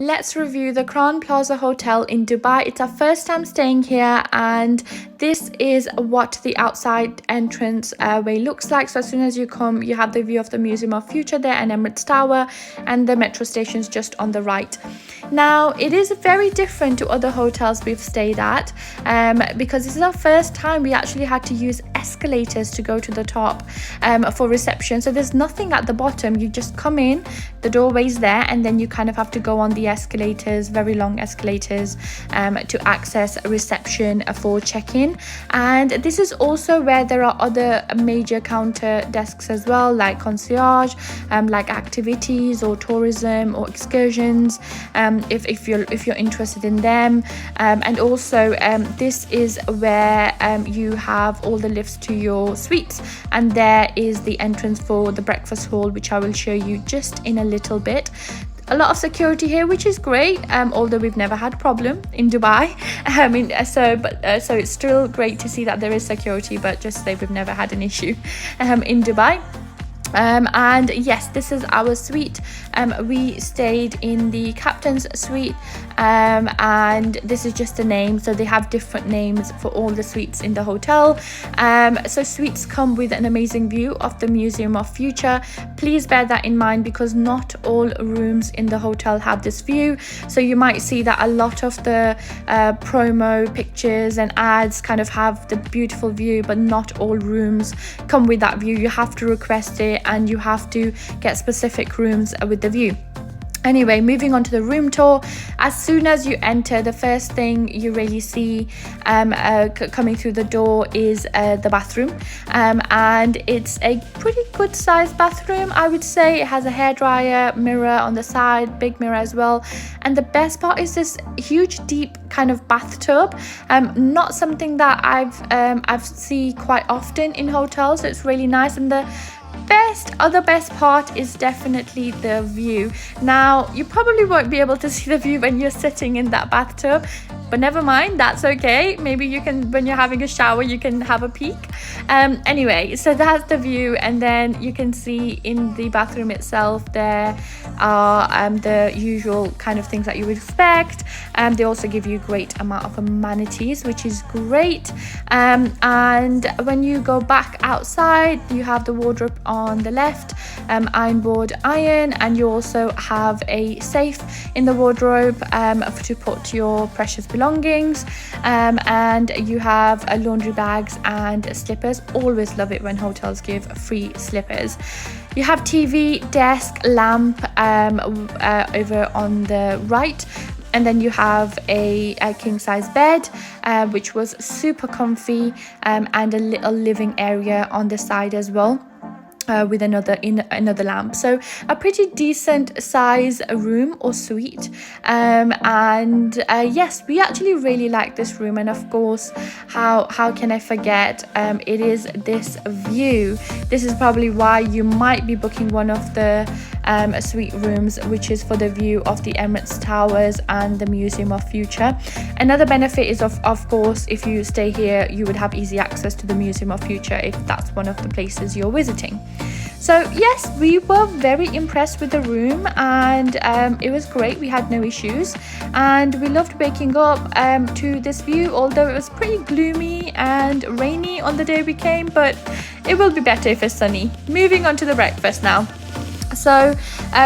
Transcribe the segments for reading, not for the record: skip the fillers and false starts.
Let's review the Crown Plaza Hotel in Dubai. It's our first time staying here, and this is what the outside entrance way looks like. So as soon as you come, you have the view of the Museum of Future there and Emirates Tower, and the metro station's just on the right. Now, it is very different to other hotels we've stayed at because this is our first time we actually had to use escalators to go to the top for reception. So there's nothing at the bottom. You just come in, the doorway's there, and then you kind of have to go on the escalators, very long escalators, to access reception for check-in. And this is also where there are other major counter desks as well, like concierge, like activities or tourism or excursions, if you're interested in them. And also this is where you have all the lifts to your suites, and there is the entrance for the breakfast hall, which I will show you just in a little bit. A lot of security here, which is great, although we've never had problem in Dubai. So it's still great to see that there is security, but just say we've never had an issue in Dubai. And yes, this is our suite. We stayed in the captain's suite, and this is just a name, so they have different names for all the suites in the hotel. So suites come with an amazing view of the Museum of Future. Please bear that in mind, because not all rooms in the hotel have this view. So you might see that a lot of the promo pictures and ads kind of have the beautiful view, but not all rooms come with that view. You have to request it, and you have to get specific rooms with the view. Anyway, moving on to the room tour. As soon as you enter, the first thing you really see coming through the door is the bathroom, and it's a pretty good sized bathroom, I would say. It has a hairdryer, mirror on the side, big mirror as well, and the best part is this huge deep kind of bathtub. Not something that I've seen quite often in hotels, so it's really nice. And the other best part is definitely the view. Now, you probably won't be able to see the view when you're sitting in that bathtub, but never mind, that's okay. Maybe you can, when you're having a shower, you can have a peek. Anyway, so that's the view, and then you can see in the bathroom itself there are the usual kind of things that you would expect. They also give you a great amount of amenities, which is great. And when you go back outside, you have the wardrobe on the left, iron board iron, and you also have a safe in the wardrobe to put your precious belongings, and you have laundry bags and slippers. Always love it when hotels give free slippers. You have TV, desk, lamp over on the right, and then you have a king size bed, which was super comfy, and a little living area on the side as well, with another lamp. So a pretty decent size room or suite, and yes, we actually really like this room. And of course, how can I forget, it is this view. This is probably why you might be booking one of the suite rooms, which is for the view of the Emirates Towers and the Museum of Future. Another benefit is of course, if you stay here, you would have easy access to the Museum of Future if that's one of the places you're visiting. So yes, we were very impressed with the room, and it was great. We had no issues, and we loved waking up to this view, although it was pretty gloomy and rainy on the day we came, but it will be better if it's sunny. Moving on to the breakfast now. So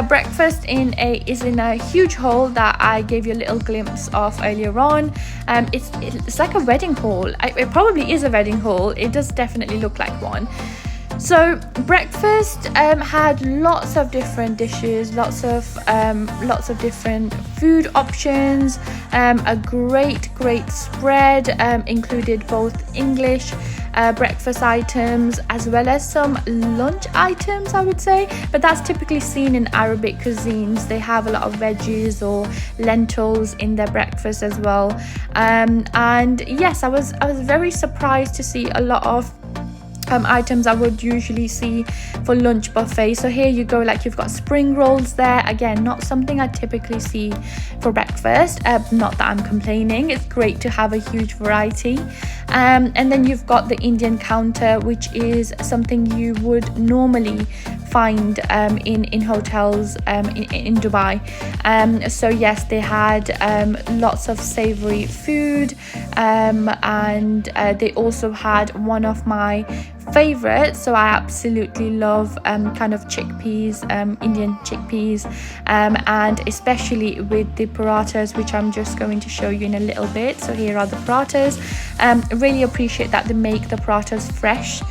breakfast is in a huge hall that I gave you a little glimpse of earlier on. It's like a wedding hall. It probably is a wedding hall. It does definitely look like one. So breakfast had lots of different dishes, lots of different food options, a great spread, included both English breakfast items as well as some lunch items, I would say, but that's typically seen in Arabic cuisines. They have a lot of veggies or lentils in their breakfast as well, and yes, I was very surprised to see a lot of items I would usually see for lunch buffet. So here you go, like you've got spring rolls there. Again, not something I typically see for breakfast. Not that I'm complaining, it's great to have a huge variety. And then you've got the Indian counter, which is something you would normally find in hotels in Dubai. So yes, they had lots of savory food, and they also had one of my favorites, so I absolutely love kind of chickpeas, Indian chickpeas, and especially with the parathas, which I'm just going to show you in a little bit. So here are the parathas. Really appreciate that they make the parathas fresh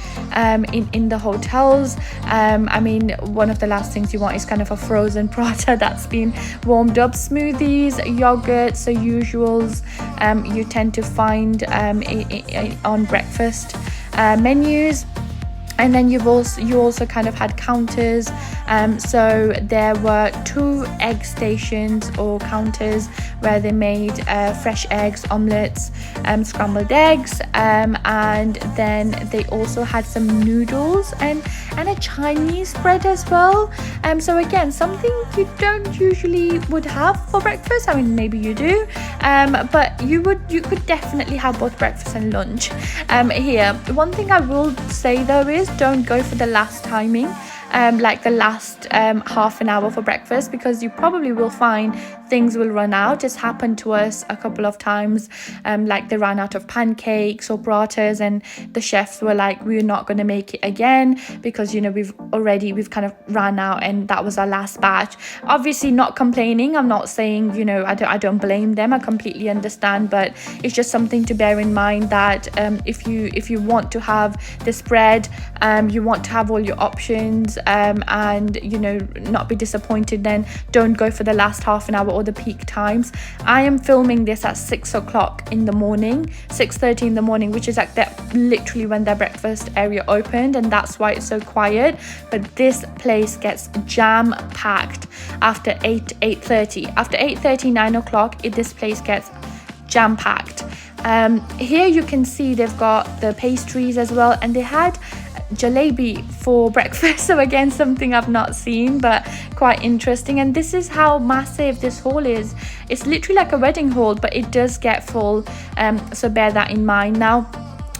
in the hotels. I mean, one of the last things you want is kind of a frozen paratha that's been warmed up. Smoothies, yogurt, so usuals you tend to find on breakfast menus. And then you also kind of had counters, so there were 2 egg stations or counters where they made fresh eggs, omelets, scrambled eggs, and then they also had some noodles and a Chinese spread as well. So again, something you don't usually would have for breakfast. I mean, maybe you do, but you could definitely have both breakfast and lunch here. One thing I will say though is, don't go for the last timing, like the last half an hour for breakfast, because you probably will find things will run out. It's happened to us a couple of times, like they ran out of pancakes or parathas, and the chefs were like, we're not going to make it again because, you know, we've kind of ran out and that was our last batch. Obviously not complaining, I'm not saying, you know, I don't blame them, I completely understand, but it's just something to bear in mind that if you want to have the spread, you want to have all your options, and you know, not be disappointed, then don't go for the last half an hour or the peak times. I am filming this at 6 o'clock in the morning, 6:30 in the morning, which is like that literally when their breakfast area opened, and that's why it's so quiet. But this place gets jam packed after 8:30. After 8:30, 9 o'clock, this place gets jam packed. Here you can see they've got the pastries as well, and they had jalebi for breakfast, so again, something I've not seen, but quite interesting. And this is how massive this hall is. It's literally like a wedding hall, but it does get full, so bear that in mind. Now,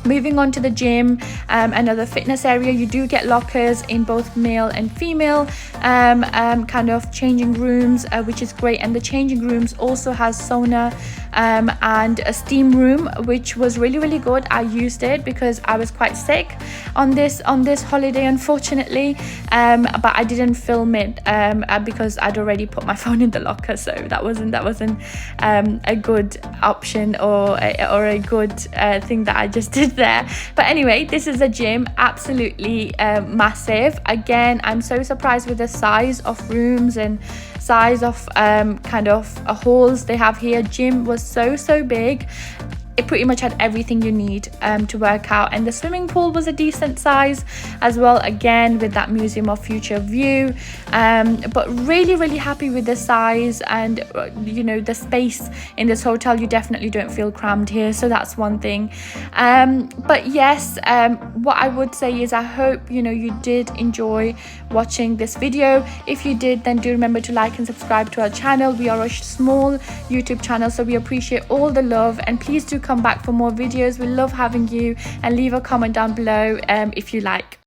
moving on to the gym, another fitness area, you do get lockers in both male and female, kind of changing rooms, which is great. And the changing rooms also has sauna and a steam room, which was really good. I used it because I was quite sick on this holiday, unfortunately, but I didn't film it because I'd already put my phone in the locker, so that wasn't a good option or a good thing that I just did there. But anyway, this is a gym, absolutely massive. Again, I'm so surprised with the size of rooms and size of kind of halls they have here. Gym was so big. It pretty much had everything you need to work out, and the swimming pool was a decent size as well, again with that Museum of Future view, but really happy with the size and you know, the space in this hotel. You definitely don't feel crammed here, so that's one thing. But yes, what I would say is I hope you know you did enjoy watching this video. If you did, then do remember to like and subscribe to our channel. We are a small YouTube channel, so we appreciate all the love, and please do come back for more videos. We love having you, and leave a comment down below if you like.